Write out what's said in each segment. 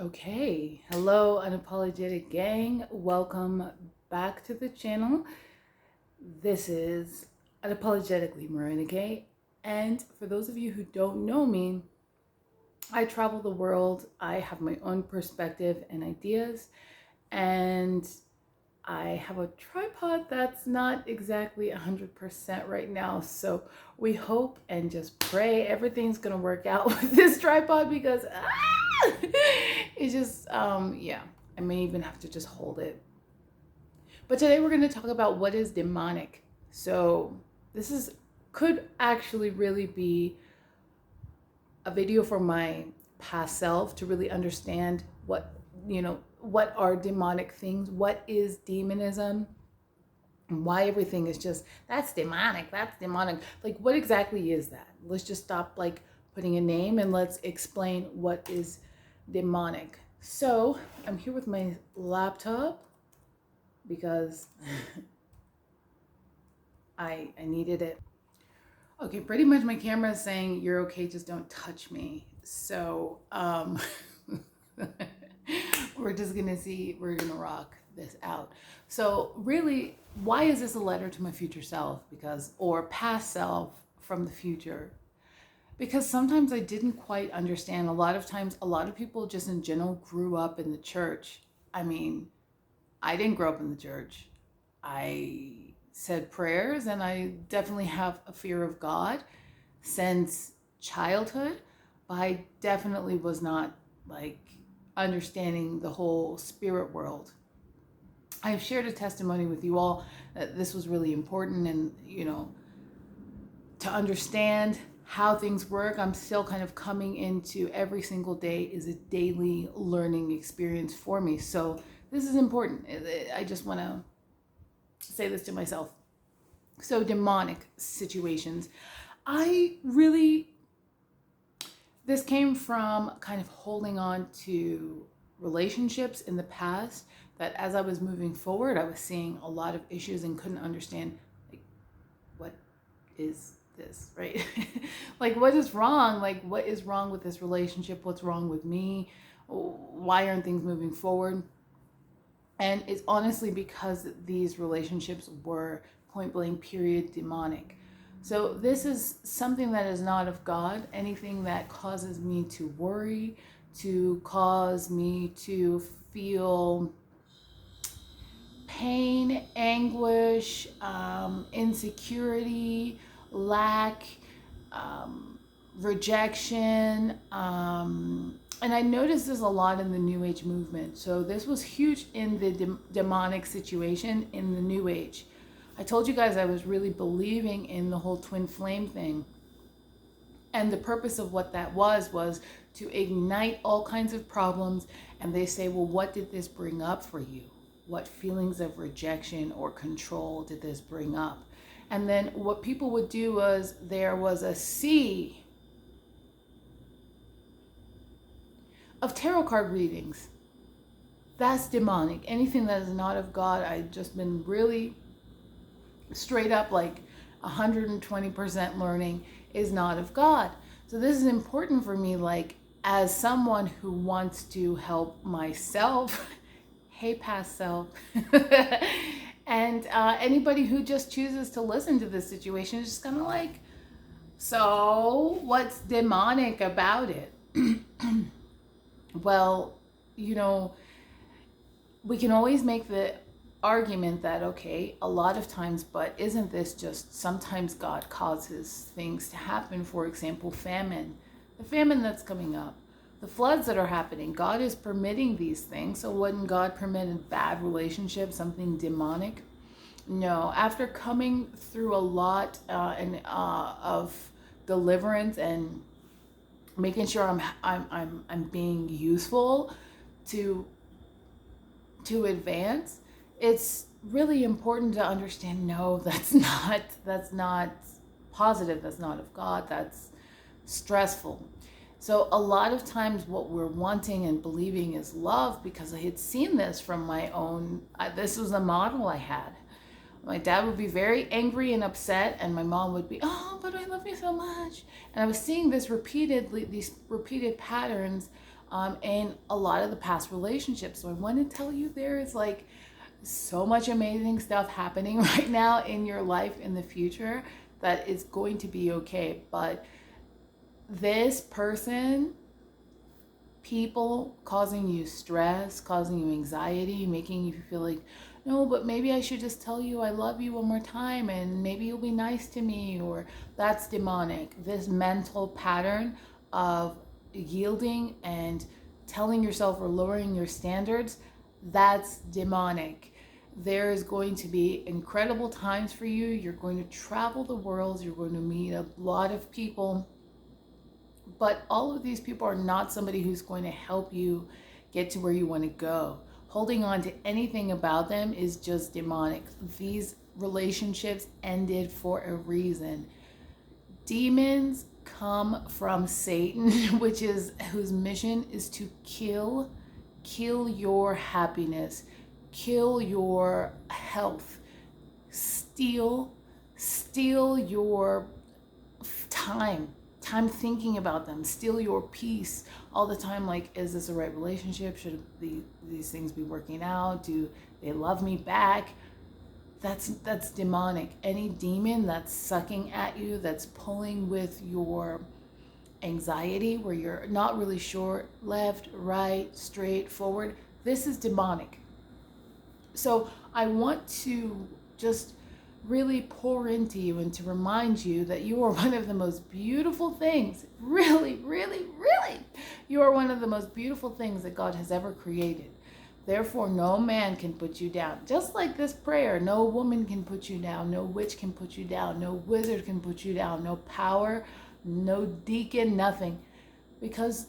Okay, hello, Unapologetic Gang. Welcome back to the channel. This is Unapologetically Marina Gay. And for those of you who don't know me, I travel the world. I have my own perspective and ideas. And I have a tripod that's not exactly 100% right now. So we hope and just pray everything's going to work out with this tripod because it's just, yeah, I may even have to just hold it. But today we're going to talk about what is demonic. So this could actually really be a video for my past self to really understand what are demonic things, what is demonism, and why everything is just that's demonic. Like, what exactly is that? Let's just stop like putting a name and let's explain what is demonic. So I'm here with my laptop because I needed it. Okay, pretty much my camera is saying you're okay, just don't touch me. So we're just gonna see, we're gonna rock this out. So really, why is this a letter to my future self? Because, or past self from the future? Because sometimes I didn't quite understand. A lot of times, a lot of people just in general grew up in the church. I mean, I didn't grow up in the church. I said prayers and I definitely have a fear of God since childhood, but I definitely was not like understanding the whole spirit world. I've shared a testimony with you all that this was really important, and to understand how things work. I'm still kind of coming into every single day is a daily learning experience for me. So this is important. I just want to say this to myself. So demonic situations. I really, this came from kind of holding on to relationships in the past that as I was moving forward, I was seeing a lot of issues and couldn't understand like what is this, right? Like what is wrong? Like what is wrong with this relationship? What's wrong with me? Why aren't things moving forward? And it's honestly because these relationships were point blank period demonic. So this is something that is not of God. Anything that causes me to worry, to cause me to feel pain, anguish, insecurity, lack, rejection. And I noticed this a lot in the New Age movement. So this was huge in the demonic situation in the New Age. I told you guys I was really believing in the whole twin flame thing. And the purpose of what that was to ignite all kinds of problems. And they say, well, what did this bring up for you? What feelings of rejection or control did this bring up? And then what people would do was there was a sea of tarot card readings. That's demonic. Anything that is not of God, I've just been really straight up like 120% learning is not of God. So this is important for me, like as someone who wants to help myself, hey past self, and anybody who just chooses to listen to this situation is just kind of like, so what's demonic about it? Well, you know, we can always make the argument that, okay, a lot of times, but isn't this just sometimes God causes things to happen? For example, famine, the famine that's coming up, the floods that are happening. God is permitting these things. So wouldn't God permit a bad relationship, something demonic? No. After coming through a lot of deliverance and making sure I'm being useful to advance, it's really important to understand, no, that's not positive, that's not of God, that's stressful. So a lot of times what we're wanting and believing is love, because I had seen this from my own, this was a model I had. My dad would be very angry and upset, and my mom would be, but I love you so much. And I was seeing this repeatedly, these repeated patterns in a lot of the past relationships. So I want to tell you there is like so much amazing stuff happening right now in your life in the future that is going to be okay. But this person, people causing you stress, causing you anxiety, making you feel like, no, but maybe I should just tell you I love you one more time and maybe you'll be nice to me, or that's demonic. This mental pattern of yielding and telling yourself or lowering your standards, that's demonic. There is going to be incredible times for you. You're going to travel the world. You're going to meet a lot of people. But all of these people are not somebody who's going to help you get to where you want to go. Holding on to anything about them is just demonic. These relationships ended for a reason. Demons come from Satan, whose mission is to kill your happiness, kill your health, steal your time thinking about them, steal your peace all the time. Like, is this the right relationship? Should these things be working out? Do they love me back? That's demonic. Any demon that's sucking at you, that's pulling with your anxiety, where you're not really sure left, right, straight, forward, this is demonic. So I want to just really pour into you and to remind you that you are one of the most beautiful things, really, you are one of the most beautiful things that God has ever created. Therefore, no man can put you down. Just like this prayer, no woman can put you down, no witch can put you down, no wizard can put you down, no power, no deacon, nothing. Because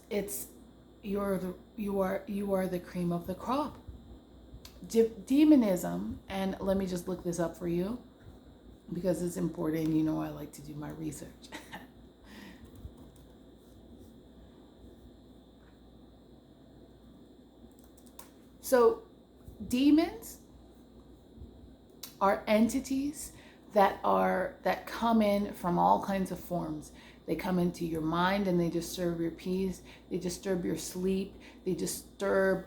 you are the cream of the crop. Demonism, and let me just look this up for you, because it's important. You know, I like to do my research. So demons are entities that come in from all kinds of forms. They come into your mind and they disturb your peace. They disturb your sleep. They disturb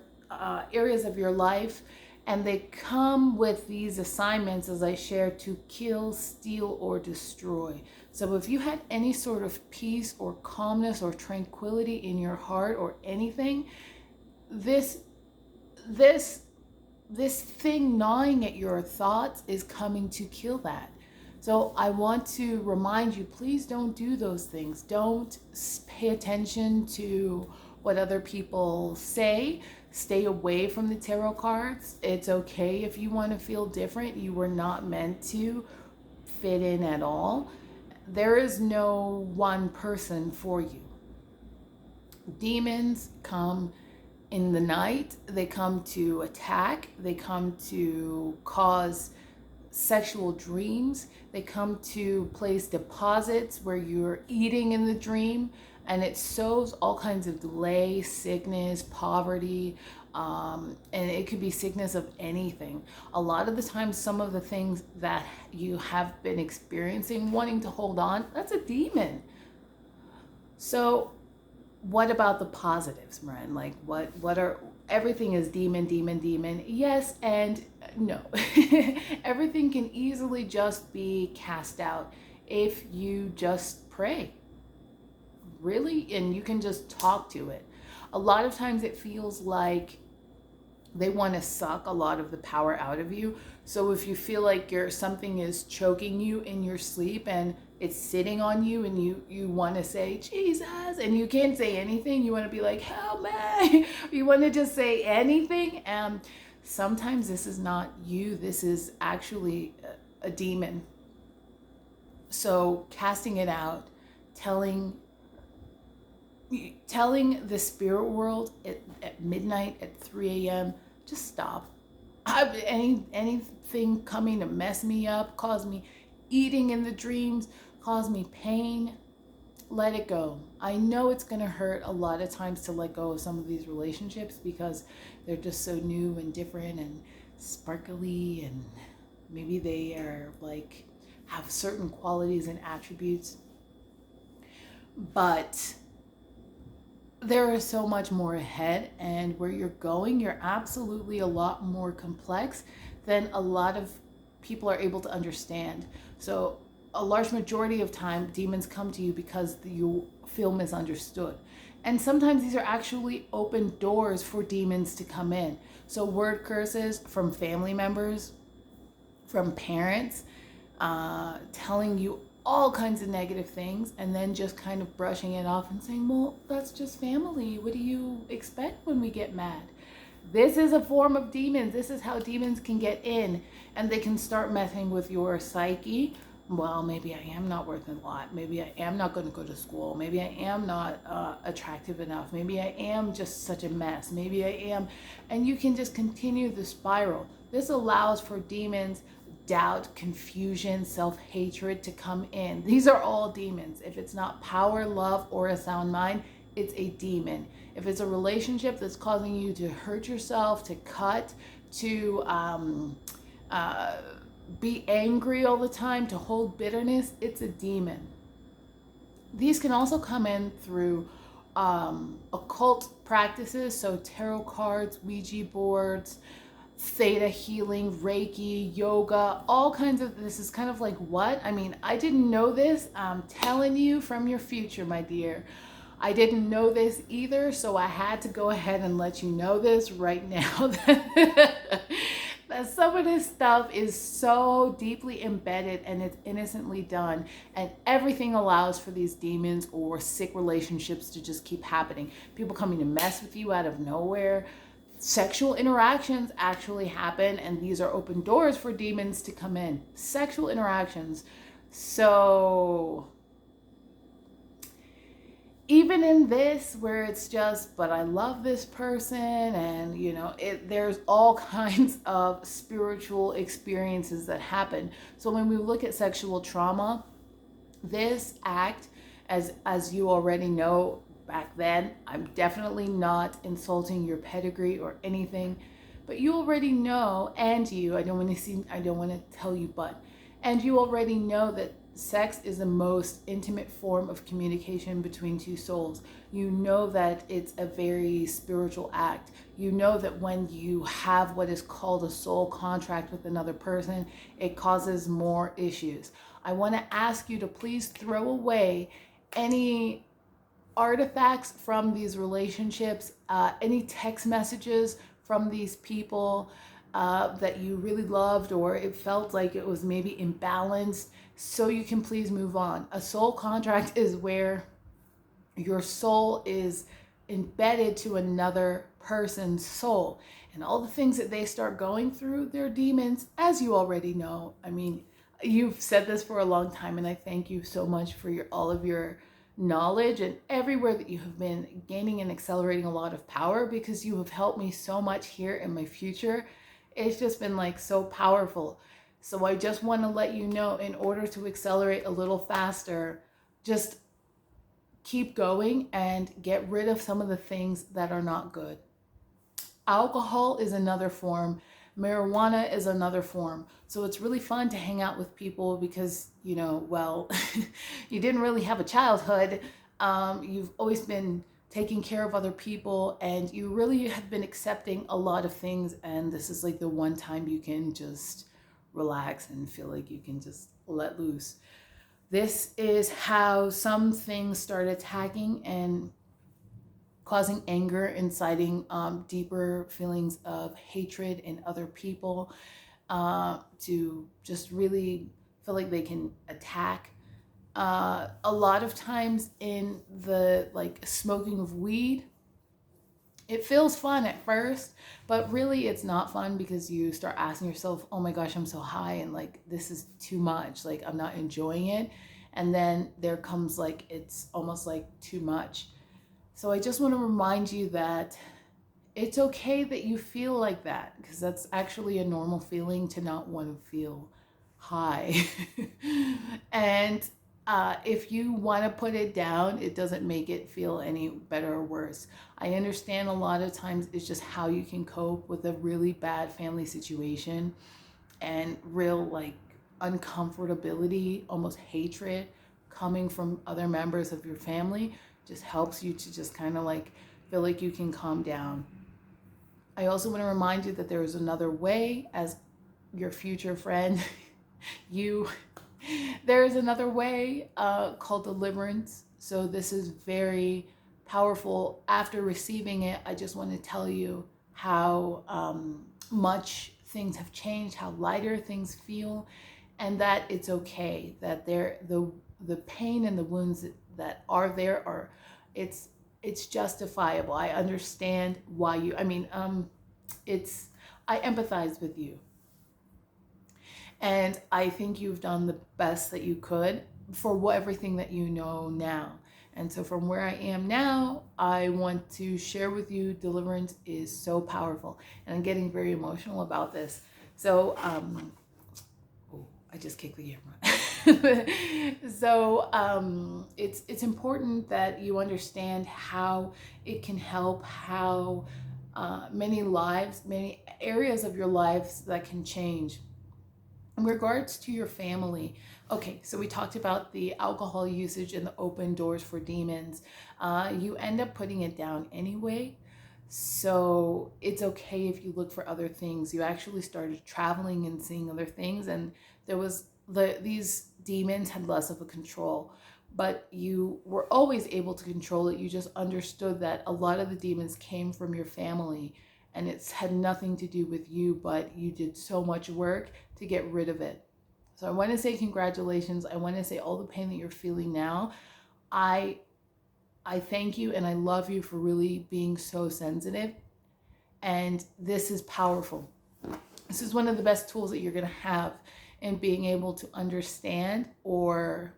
areas of your life. And they come with these assignments, as I shared, to kill, steal, or destroy. So if you had any sort of peace or calmness or tranquility in your heart or anything, this thing gnawing at your thoughts is coming to kill that. So I want to remind you, please don't do those things. Don't pay attention to what other people say. Stay away from the tarot cards. It's okay if you want to feel different. You were not meant to fit in at all. There is no one person for you. Demons come in the night. They come to attack. They come to cause sexual dreams. They come to place deposits where you're eating in the dream, and it sows all kinds of delay, sickness, poverty, and it could be sickness of anything. A lot of the time, some of the things that you have been experiencing, wanting to hold on, that's a demon. So what about the positives, Marin? Like what are, everything is demon. Yes and no. Everything can easily just be cast out if you just pray. Really, and you can just talk to it. A lot of times it feels like they want to suck a lot of the power out of you. So if you feel like something is choking you in your sleep and it's sitting on you, and you want to say Jesus and you can't say anything, you want to be like, help me, you want to just say anything, and sometimes this is not you, this is actually a demon. So casting it out, telling the spirit world at midnight, at 3 a.m., just stop. Anything coming to mess me up, cause me eating in the dreams, cause me pain, let it go. I know it's going to hurt a lot of times to let go of some of these relationships because they're just so new and different and sparkly, and maybe they are like have certain qualities and attributes. But there is so much more ahead, and where you're going, you're absolutely a lot more complex than a lot of people are able to understand. So a large majority of time demons come to you because you feel misunderstood, and sometimes these are actually open doors for demons to come in. So word curses from family members, from parents, telling you all kinds of negative things, and then just kind of brushing it off and saying, well, that's just family. What do you expect when we get mad? This is a form of demons. This is how demons can get in, and they can start messing with your psyche. Well, maybe I am not worth a lot. Maybe I am not going to go to school. Maybe I am not attractive enough. Maybe I am just such a mess. Maybe I am. And you can just continue the spiral. This allows for demons, doubt, confusion, self-hatred to come in. These are all demons. If it's not power, love, or a sound mind, it's a demon. If it's a relationship that's causing you to hurt yourself, to cut, to be angry all the time, to hold bitterness, it's a demon. These can also come in through occult practices, so tarot cards, Ouija boards, theta healing, Reiki, yoga, all kinds of, this is kind of like, what? I mean, I didn't know this. I'm telling you from your future, my dear. I didn't know this either, so I had to go ahead and let you know this right now. That some of this stuff is so deeply embedded and it's innocently done, and everything allows for these demons or sick relationships to just keep happening. People coming to mess with you out of nowhere. Sexual interactions actually happen, and these are open doors for demons to come in. Sexual interactions. So even in this, where it's just, but I love this person, and there's all kinds of spiritual experiences that happen. So when we look at sexual trauma, this act, as you already know, back then, I'm definitely not insulting your pedigree or anything, but you already know, and I don't want to tell you, and you already know that sex is the most intimate form of communication between two souls. You know that it's a very spiritual act. You know that when you have what is called a soul contract with another person, it causes more issues. I want to ask you to please throw away any artifacts from these relationships, any text messages from these people that you really loved, or it felt like it was maybe imbalanced, so you can please move on. A soul contract is where your soul is embedded to another person's soul, and all the things that they start going through, they're demons, as you already know. I mean, you've said this for a long time, and I thank you so much for all of your knowledge and everywhere that you have been gaining and accelerating a lot of power, because you have helped me so much here in my future. It's just been like so powerful. So I just want to let you know, in order to accelerate a little faster, just keep going and get rid of some of the things that are not good. Alcohol is another form. Marijuana is another form. So it's really fun to hang out with people because, well, you didn't really have a childhood. You've always been taking care of other people, and you really have been accepting a lot of things. And this is like the one time you can just relax and feel like you can just let loose. This is how some things start attacking and causing anger, inciting deeper feelings of hatred in other people, to just really feel like they can attack. A lot of times in the smoking of weed, it feels fun at first, but really it's not fun, because you start asking yourself, oh my gosh, I'm so high, and this is too much, I'm not enjoying it. And then there comes it's almost too much. So I just want to remind you that it's okay that you feel like that, because that's actually a normal feeling, to not want to feel high. And if you want to put it down, it doesn't make it feel any better or worse. I understand a lot of times it's just how you can cope with a really bad family situation and real uncomfortability, almost hatred coming from other members of your family. just helps you to just kind of like feel like you can calm down. I also want to remind you that there is another way, as your future friend, you, there is another way called deliverance. So this is very powerful. After receiving it, I just want to tell you how much things have changed, how lighter things feel, and that it's okay, that the pain and the wounds that are there are, it's justifiable. I understand why you, it's, I empathize with you. And I think you've done the best that you could for everything that you know now. And so from where I am now, I want to share with you, deliverance is so powerful. And I'm getting very emotional about this. So, I just kicked the camera. So it's important that you understand how it can help, how many lives, many areas of your lives that can change. In regards to your family, okay, so we talked about the alcohol usage and the open doors for demons. You end up putting it down anyway. So it's okay if you look for other things. You actually started traveling and seeing other things, and there was these demons had less of a control, but you were always able to control it. You just understood that a lot of the demons came from your family, and it's had nothing to do with you, but you did so much work to get rid of it. So I want to say congratulations. I want to say all the pain that you're feeling now. I thank you and I love you for really being so sensitive. And this is powerful. This is one of the best tools that you're going to have in being able to understand, or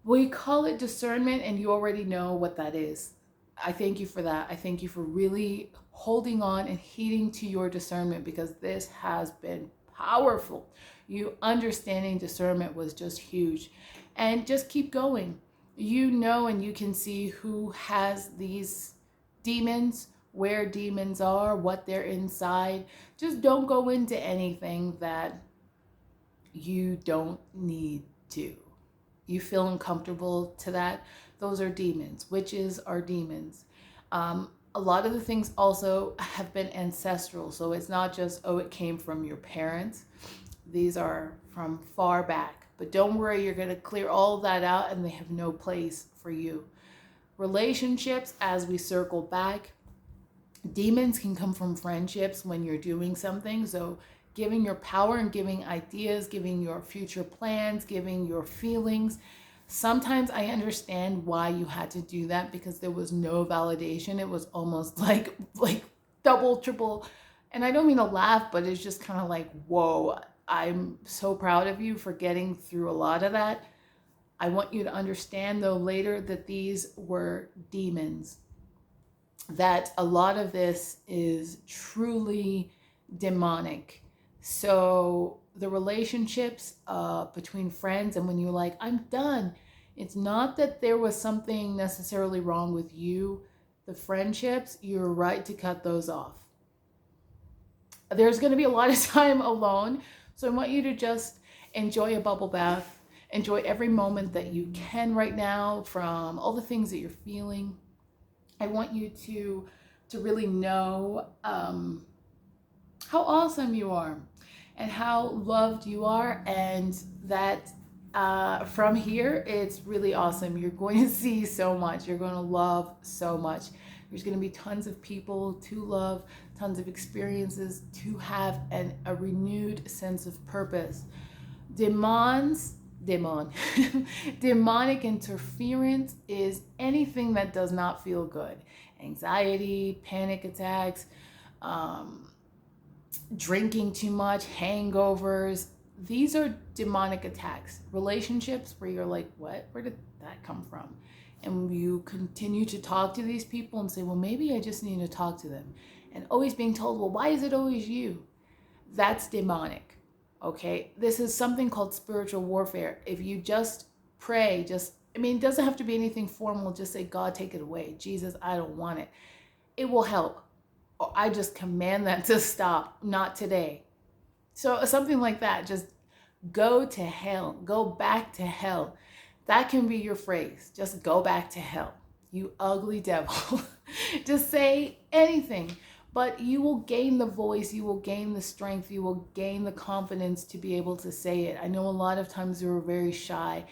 we call it discernment, and you already know what that is. I thank you for that. I thank you for really holding on and heeding to your discernment, because this has been powerful. You understanding discernment was just huge. And just keep going. You know, and you can see who has these demons, where demons are, what they're inside. Just don't go into anything that you don't need to. You feel uncomfortable to that. Those are demons. Witches are demons. A lot of the things also have been ancestral. So it's not just, oh, it came from your parents. These are from far back. But don't worry, you're going to clear all of that out and they have no place for you. Relationships, as we circle back, demons can come from friendships when you're doing something. So giving your power and giving ideas, giving your future plans, giving your feelings. Sometimes I understand why you had to do that, because there was no validation. It was almost like double, triple. And I don't mean to laugh, but it's just kind of like, whoa, I'm so proud of you for getting through a lot of that. I want you to understand, though, later that these were demons, that a lot of this is truly demonic. So the relationships between friends, and when you're like, I'm done, it's not that there was something necessarily wrong with you. The friendships, you're right to cut those off. There's going to be a lot of time alone. So I want you to just enjoy a bubble bath. Enjoy every moment that you can right now from all the things that you're feeling. I want you to really know how awesome you are and how loved you are, and that from here, it's really awesome. You're going to see so much. You're going to love so much. There's going to be tons of people to love, tons of experiences to have, and a renewed sense of purpose. Demonic interference is anything that does not feel good. Anxiety, panic attacks, drinking too much, hangovers. These are demonic attacks. Relationships where you're like, what? Where did that come from? And you continue to talk to these people and say, well, maybe I just need to talk to them. And always being told, well, why is it always you? That's demonic. Okay? This is something called spiritual warfare. If you just pray, it doesn't have to be anything formal. Just say, God, take it away. Jesus, I don't want it. It will help. Or I just command that to stop. Not today. So something like that. Just go to hell. Go back to hell. That can be your phrase. Just go back to hell, you ugly devil. Just say anything, but you will gain the voice, you will gain the strength, you will gain the confidence to be able to say it. I know a lot of times you were very shy.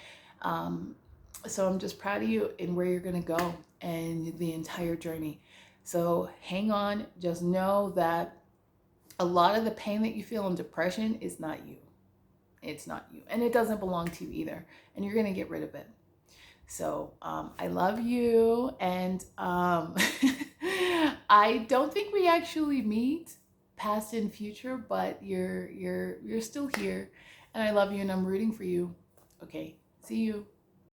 So I'm just proud of you and where you're going to go and the entire journey. So hang on. Just know that a lot of the pain that you feel in depression is not you. It's not you. And it doesn't belong to you either. And you're going to get rid of it. So I love you. And I don't think we actually meet past and future, but you're still here. And I love you and I'm rooting for you. Okay. See you.